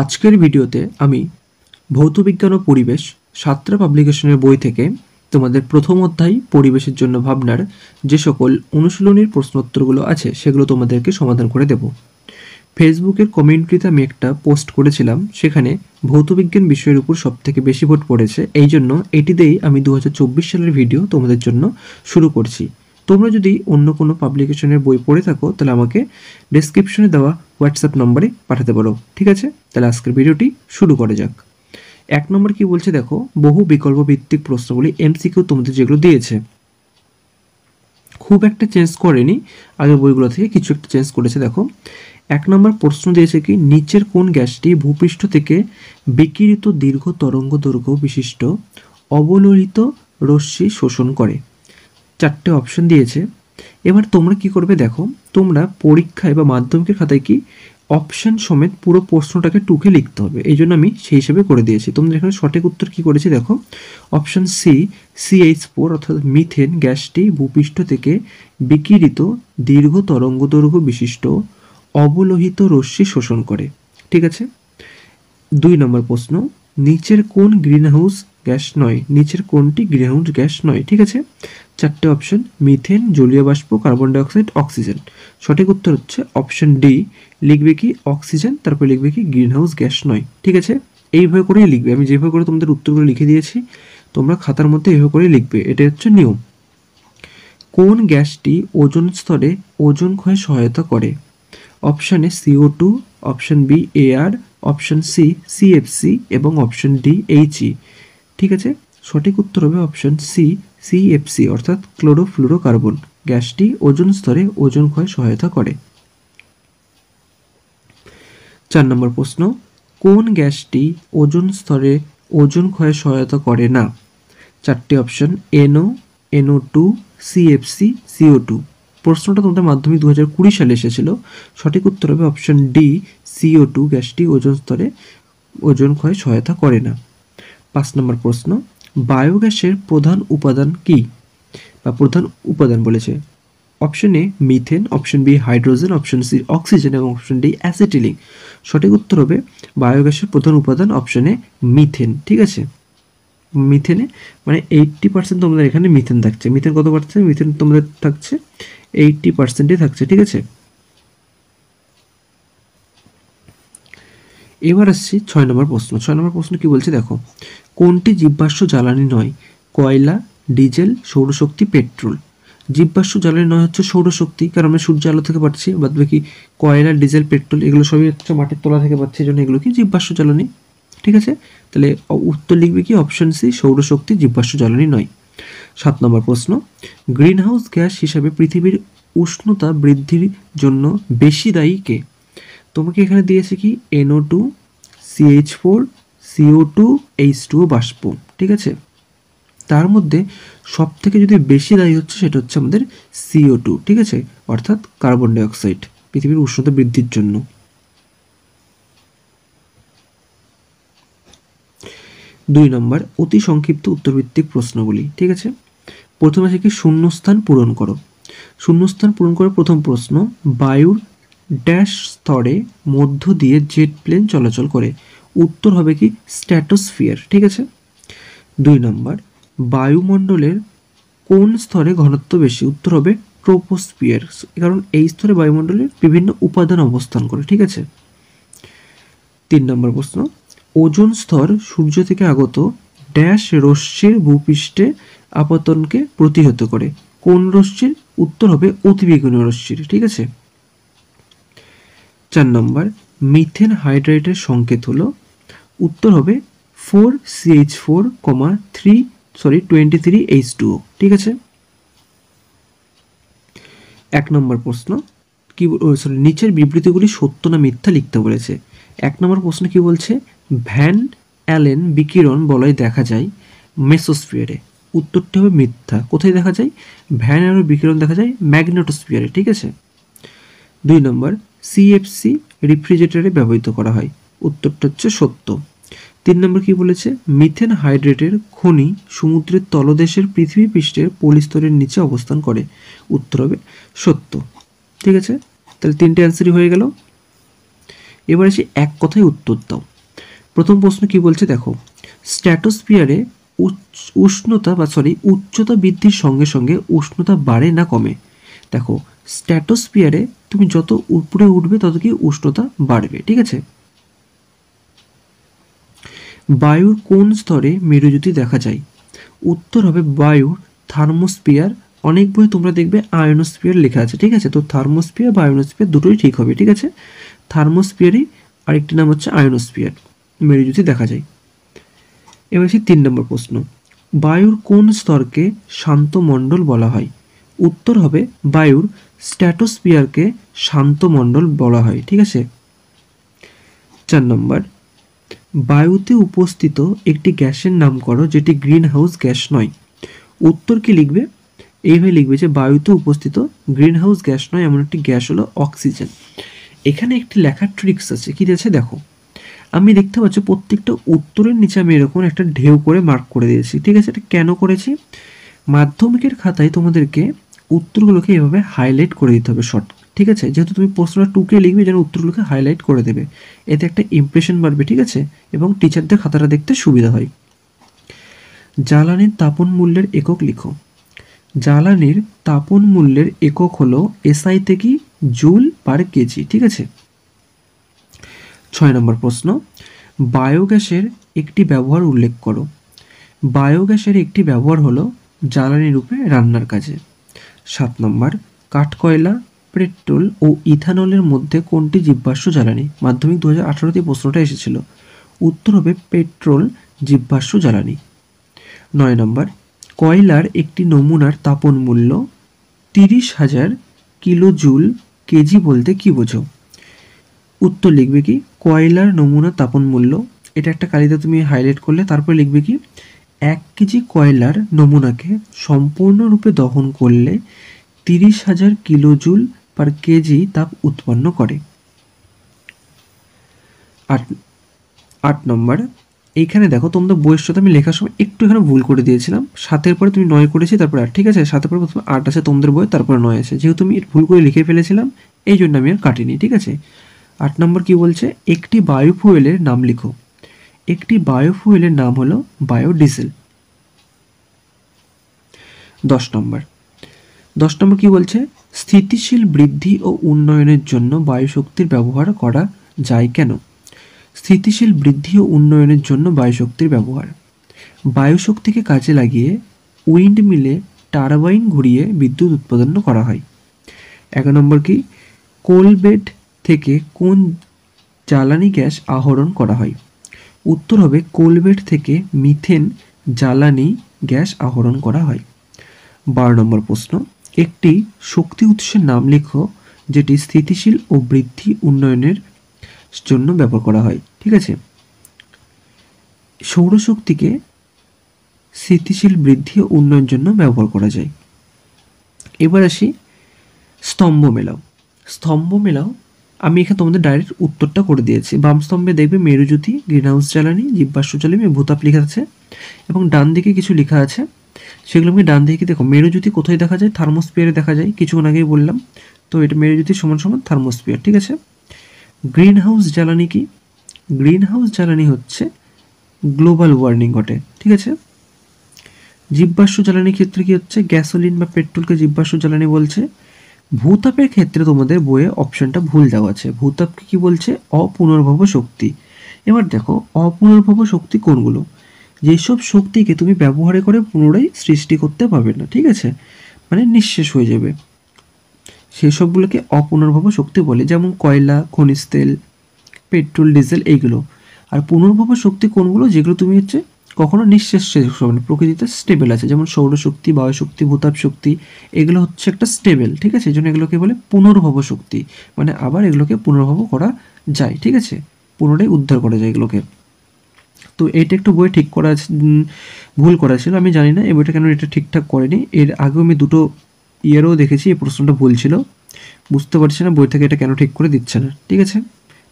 আজকের ভিডিওতে আমি ভৌতবিজ্ঞান ও পরিবেশ সাতটা পাবলিকেশনের বই থেকে তোমাদের প্রথম অধ্যায় পরিবেশের জন্য ভাবনার যে সকল অনুশীলনীর প্রশ্নোত্তরগুলো আছে সেগুলো তোমাদেরকে সমাধান করে দেব। ফেসবুকের কমিউনিটিতে আমি একটা পোস্ট করেছিলাম, সেখানে ভৌতবিজ্ঞান বিষয়ের উপর সবথেকে বেশি ভোট পড়েছে। এই জন্য এটি দিয়েই আমি 2024 সালের ভিডিও তোমাদের জন্য শুরু করছি। তোমরা যদি অন্য কোনো পাবলিকেশনের বই পড়ে থাকো তাহলে আমাকে ডেসক্রিপশনে দেওয়া হোয়াটসঅ্যাপ নম্বরে পাঠাতে পারো, ঠিক আছে? তাহলে আজকের ভিডিওটি শুরু করা যাক। 1 নম্বর কি বলছে দেখো, বহু বিকল্প ভিত্তিক প্রশ্নগুলি এমসিকিউ তোমাদের যেগুলো দিয়েছে খুব একটা চেঞ্জ করেনি, আগের বইগুলো থেকে কিছু একটা চেঞ্জ করেছে। দেখো 1 নম্বর প্রশ্ন দিয়েছে কি, নিচের কোন গ্যাসটি ভূপৃষ্ঠ থেকে বিকিরিত দীর্ঘ তরঙ্গ দৈর্ঘ্য বিশিষ্ট অবলোহিত রশ্মি শোষণ করে? 4টে অপশন দিয়েছে। এবার তোমরা কি করবে দেখো, তোমরা পরীক্ষায় বা মাধ্যমিকের খাতায় কি অপশন সমেত পুরো প্রশ্নটাকে টুকে লিখতে হবে, এই জন্য আমি সেই হিসেবে করে দিয়েছি। তোমরা এখানে সঠিক উত্তর কি করেছি দেখো, অপশন সি CH4 অর্থাৎ মিথেন গ্যাসটি ভূপৃষ্ঠ থেকে বিকিরিত দীর্ঘ তরঙ্গদৈর্ঘ্য বিশিষ্ট অবলোহিত রশ্মি শোষণ করে, ঠিক আছে? 2 নম্বর প্রশ্ন, নিচের কোন গ্রিনহাউস গ্যাস নয়? নিচের কোনটি গ্রিনহাউস গ্যাস নয়? ঠিক আছে, 4টে অপশন, মিথেন, জলীয় বাষ্প, কার্বন ডাইঅক্সাইড, অক্সিজেন। সঠিক উত্তর হচ্ছে অপশন ডি। লিখবে কি অক্সিজেন, তারপর লিখবে কি গ্রিনহাউস গ্যাস নয়, ঠিক আছে? এইভাবে করেই লিখবে, আমি যেভাবে করে তোমাদের উত্তরগুলো লিখে দিয়েছি তোমরা খাতার মধ্যে এইভাবে করেই লিখবে, এটা হচ্ছে নিয়ম। কোন গ্যাসটি ওজোন স্তরে ওজোন ক্ষয়ে সহায়তা করে? Option A CO2, option B AR, option C CFC এবং অপশান ডি HE, ঠিক আছে? সঠিক উত্তর হবে অপশান সি CFC অর্থাৎ ক্লোরোফ্লুরোকার্বন গ্যাসটি ওজোন স্তরে ওজোন ক্ষয়ে সহায়তা করে। 4 নম্বর প্রশ্ন, কোন গ্যাসটি ওজোন স্তরে ওজোন ক্ষয়ে সহায়তা করে না? 4টে option, NO, NO2, CFC, CO2। প্রশ্নটা তোমাদের মাধ্যমিক 2020 সালে এসেছিল। সঠিক উত্তর হবে অপশন ডি CO2 গ্যাসটি ওজোন স্তরে ওজোন ক্ষয়ে সহায়তা করে না। 5 নম্বর প্রশ্ন, বায়োগ্যাসের প্রধান উপাদান কি? বা প্রধান উপাদান বলেছে। Option A methane, option B hydrogen, option C oxygen এবং অপশন ডি অ্যাসিটিলিন। সঠিক উত্তর হবে বায়োগ্যাসের প্রধান উপাদান অপশন এ মিথেন, ঠিক আছে? মিথেনে মানে 80% তোমাদের এখানে মিথেন থাকছে। মিথেন কত পার্সেন্ট? মিথেন তোমাদের থাকছে 80%ই থাকছে, ঠিক আছে? এবার আসছি 6 নম্বর প্রশ্ন। 6 নম্বর প্রশ্ন কি বলছে দেখো, কোনটি জীবাশ্ম জ্বালানি নয়? কয়লা, ডিজেল, সৌরশক্তি, পেট্রোল। জীবাশ্ম জ্বালানি নয় হচ্ছে সৌরশক্তি, কারণ আমরা সূর্য আলো থেকে পাচ্ছি। বাদ বাকি কয়লা, ডিজেল, পেট্রোল এগুলো সবই হচ্ছে মাটির তলা থেকে পাচ্ছি, এই জন্য এগুলো কি জীবাশ্ম জ্বালানি, ঠিক আছে? তাহলে উত্তর লিখবে কি অপশন সি সৌরশক্তি জীবাশ্ম জ্বালানি নয়। 7 নম্বর প্রশ্ন, গ্রিনহাউস গ্যাস হিসাবে পৃথিবীর উষ্ণতা বৃদ্ধির জন্য বেশি দায়ী কে? তোমাকে এখানে দিয়েছে কি NO2, CH4, CO2, H2O বাষ্প, ঠিক আছে? তার মধ্যে সব থেকে যদি বেশি দায়ী হচ্ছে সেটা হচ্ছে আমাদের CO2, ঠিক আছে? অর্থাৎ কার্বন ডাইঅক্সাইড পৃথিবীর উষ্ণতা বৃদ্ধির জন্য। 2 নম্বর, অতি সংক্ষিপ্ত উত্তরভিত্তিক প্রশ্নগুলি, ঠিক আছে? প্রথমে আছে কি শূন্যস্থান পূরণ করো। শূন্যস্থান পূরণ করার প্রথম প্রশ্ন, বায়ুর ড্যাশ স্তরে মধ্য দিয়ে জেট প্লেন চলাচল করে? উত্তর হবে কি স্ট্র্যাটোস্ফিয়ার, ঠিক আছে? 2 নম্বর, বায়ুমণ্ডলের কোন স্তরে ঘনত্ব বেশি? উত্তর হবে ট্রোপোস্ফিয়ার, কারণ এই স্তরে বায়ুমণ্ডলের বিভিন্ন উপাদান অবস্থান করে, ঠিক আছে? 3 নম্বর প্রশ্ন, ওজোন স্তর সূর্য থেকে আগত ড্যাশ রশ্মির ভূপৃষ্ঠে আপতনকে প্রতিহত করে? কোন রশ্মির? উত্তর হবে অতিবেগুনি রশ্মির, ঠিক আছে? 4 নম্বর, মিথেন হাইড্রেটের সংকেত হলো? উত্তর হবে 4CH4, 23H2O, ঠিক আছে? 1 নম্বর প্রশ্ন কি, নিচের বিবৃতিগুলি সত্য না মিথ্যা লিখতে বলেছে। 1 নম্বর প্রশ্ন কি বলছে, ভ্যান অ্যালেন বিকিরণ বলয় দেখা যায় মেসোস্ফিয়ারে। উত্তরটি হবে মিথ্যা। কোথায় দেখা যায়? ভ্যান অ্যালেন বিকিরণ দেখা যায় ম্যাগনেটোস্ফিয়ারে, ঠিক আছে? 2 নম্বর, CFC রেফ্রিজারেটরে ব্যবহৃত করা হয়। উত্তরটা হচ্ছে সত্য। 3 নম্বর কি বলেছে, মিথেন হাইড্রেটের খনি সমুদ্রের তলদেশের পৃথিবী পৃষ্ঠের পলিস্তরের নিচে অবস্থান করে। উত্তর হবে সত্য, ঠিক আছে? তাহলে 3টে অ্যান্সারই হয়ে গেল। এবার এসে এক কথায় উত্তর দাও। প্রথম প্রশ্ন কি বলছে দেখো, স্ট্র্যাটোস্ফিয়ারে উচ্চতা বৃদ্ধির সঙ্গে সঙ্গে উষ্ণতা বাড়ে না কমে? দেখো, স্ট্র্যাটোস্ফিয়ারে তুমি যত উপরে উঠবে তত কি উষ্ণতা বাড়বে, ঠিক আছে। বায়ুর কোন স্তরে মেরুজ্যোতি দেখা যায়? উত্তর হবে বায়ুর থার্মোস্ফিয়ার। অনেক বই তোমরা দেখবে আয়নোস্ফিয়ার লেখা আছে, ঠিক আছে। তো থার্মোস্ফিয়ার বা আয়নোস্ফিয়ার দুটোই ঠিক হবে, ঠিক আছে। থার্মোস্ফিয়ারই আরেকটি নাম হচ্ছে আয়নোস্ফিয়ার, মেরুজ্যোতি দেখা যায়। এবার আসি 3 নম্বর প্রশ্ন, বায়ুর কোন স্তরকে শান্ত মণ্ডল বলা হয়? উত্তর হবে বায়ুর স্ট্র্যাটোস্ফিয়ারকে শান্ত মণ্ডল বলা হয়, ঠিক আছে। 4 নম্বর, বায়ুতে উপস্থিত একটি গ্যাসের নাম করো যেটি গ্রিন হাউস গ্যাস নয়। উত্তর কি লিখবে? এইভাবে লিখবে যে বায়ুতে উপস্থিত গ্রিন হাউস গ্যাস নয় এমন একটি গ্যাস হলো অক্সিজেন। এখানে একটি লেখার ট্রিক্স আছে, কি দিয়েছে দেখো, আমি দেখতে পাচ্ছি প্রত্যেকটা উত্তরের নিচে আমি এরকম একটা ঢেউ করে মার্ক করে দিয়েছি, ঠিক আছে। এটা কেন করেছি? মাধ্যমিকের খাতায় তোমাদেরকে উত্তরগুলোকে এভাবে হাইলাইট করে দিতে হবে শর্ট, ঠিক আছে। যেহেতু তুমি প্রশ্নটা টুকে লিখবে যেন উত্তরগুলোকে হাইলাইট করে দেবে, এতে একটা ইমপ্রেশন বাড়বে, ঠিক আছে, এবং টিচারদের খাতাটা দেখতে সুবিধা হয়। জ্বালানির তাপন মূল্যের একক লিখো। জ্বালানির তাপন মূল্যের একক হলো এসআই থেকে জুল পার কেজি, ঠিক আছে। 6 নম্বর প্রশ্ন, বায়োগ্যাসের একটি ব্যবহার উল্লেখ করো। বায়োগ্যাসের একটি ব্যবহার হলো জ্বালানি রূপে রান্নার কাজে। 7 নম্বর, কাঠকয়লা, পেট্রোল ও ইথানলের মধ্যে কোনটি জীবাশ্ম জ্বালানি? মাধ্যমিক 2018তে প্রশ্নটা এসেছিল। উত্তর হবে পেট্রোল জীবাশ্ম জ্বালানি। 9 নম্বর, কয়লার একটি নমুনার তাপন মূল্য 30,000 কিলো জুল কেজি বলতে কি বোঝো? উত্তর লিখবে কি, কয়লার নমুনা তাপন মূল্য, এটা একটা কালিতে তুমি হাইলাইট করলে, তারপরে লিখবে কি 1 কেজি কয়লার নমুনাকে সম্পূর্ণরূপে দহন করলে 30,000 কিলো জুল পার কেজি তাপ উৎপন্ন করে। 8 নম্বর, এইখানে দেখো তোমাদের বইয়ের সাথে আমি লেখার সময় একটু এখানে ভুল করে দিয়েছিলাম, 7-এর পরে তুমি 9 করেছি তারপরে 8, ঠিক আছে। 7-এর পরে প্রথমে 8 আছে তোমাদের বই, তারপরে 9 আছে, যেহেতু আমি ভুল করে লিখে ফেলেছিলাম এই জন্য আমি আর কাটিনি, ঠিক আছে। 8 নম্বর কি বলছে, একটি বায়োফুয়েলের নাম লিখো। একটি বায়োফুয়েলের নাম হলো বায়োডিজেল। 10 নম্বর কি বলছে, স্থিতিশীল বৃদ্ধি ও উন্নয়নের জন্য বায়ুশক্তির ব্যবহার করা যায় কেন? স্থিতিশীল বৃদ্ধি ও উন্নয়নের জন্য বায়ুশক্তির ব্যবহার, বায়ুশক্তিকে কাজে লাগিয়ে উইন্ড মিলে টারবাইন ঘুরিয়ে বিদ্যুৎ উৎপাদন করা হয়। 11 নম্বর কি, কোলবেট থেকে কোন জ্বালানি গ্যাস আহরণ করা হয়? উত্তর হবে কোলবেট থেকে মিথেন জ্বালানি গ্যাস আহরণ করা হয়। 12 নম্বর প্রশ্ন, একটি শক্তি উৎসের নাম লেখো যেটি স্থিতিশীল ও বৃদ্ধি উন্নয়নের জন্য ব্যবহার করা হয়, ঠিক আছে। সৌরশক্তিকে স্থিতিশীল বৃদ্ধি ও উন্নয়নের জন্য ব্যবহার করা যায়। এবার আসি স্তম্ভ মেলাও। স্তম্ভ মেলাও, আমি এখানে তোমাদের ডাইরেক্ট উত্তরটা করে দিয়েছি। বাম স্তম্ভে দেখবে মেরুজ্যোতি, গ্রিনহাউস জ্বালানি, জীবাশ্ম জ্বালানি, ভূতাপ লেখা আছে, এবং ডান দিকে কিছু লেখা আছে, সেগুলো আমি ডান দিকে দেখো। মেরুজ্যোতি কোথায় দেখা যায়? থার্মোস্ফিয়ারে দেখা যায়, কিছুক্ষণ আগেই বললাম। তো এটা মেরুজ্যোতি সমান সমান থার্মোস্ফিয়ার, ঠিক আছে। গ্রিন হাউস জ্বালানি কি? গ্রিন হাউস জ্বালানি হচ্ছে গ্লোবাল ওয়ার্মিং ঘটে, ঠিক আছে। জীবাশ্ম জ্বালানির ক্ষেত্রে কি হচ্ছে, গ্যাসোলিন বা পেট্রোলকে জীবাশ্ম জ্বালানি বলছে। ভূতাপের ক্ষেত্রে তোমাদের বইয়ে অপশনটা ভুল দেওয়া আছে, ভূতাপকে কি বলছে, অপুনর্ভব শক্তি। এবার দেখো অপুনর্ভব শক্তি কোনগুলো, যেসব শক্তিকে তুমি ব্যবহার করে পুনরায় সৃষ্টি করতে পারবে না, ঠিক আছে, মানে নিঃশেষ হয়ে যাবে, সেসবগুলোকে অপুনর্ভব শক্তি বলে, যেমন কয়লা, খনিজ তেল, পেট্রোল, ডিজেল এইগুলো। আর পুনর্ভব শক্তি কোনগুলো, যেগুলো তুমি হচ্ছে কখনো নিঃশেষ হবে না, প্রকৃতিতে স্টেবল আছে, যেমন সৌরশক্তি, বায়ুশক্তি, ভূতাপ শক্তি, এগুলো হচ্ছে একটা স্টেবল, ঠিক আছে। এই জন্য এগুলোকে বলে পুনর্ভব শক্তি, মানে আবার এগুলোকে পুনর্ভব করা যায়, ঠিক আছে, পুনরায় উদ্ধার করা যায় এগুলোকে। তো এইটা একটু বই ঠিক করা ভুল করা ছিল, আমি জানি না এই বইটা কেন এটা ঠিকঠাক করেনি। এর আগেও আমি দুটো ইয়ারও দেখেছি এই প্রশ্নটা ভুল ছিল, বুঝতে পারছি না বই থেকে এটা কেন ঠিক করে দিচ্ছে না, ঠিক আছে।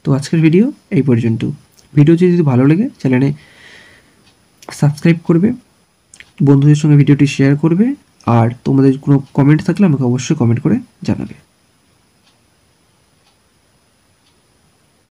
তো আজকের ভিডিও এই পর্যন্ত। ভিডিও যদি ভালো লাগে চ্যানেলে সাবস্ক্রাইব করবে, বন্ধুদের সঙ্গে ভিডিওটি শেয়ার করবে, আর তোমাদের কোনো কমেন্ট থাকলে আমাকে অবশ্যই কমেন্ট করে জানাবে।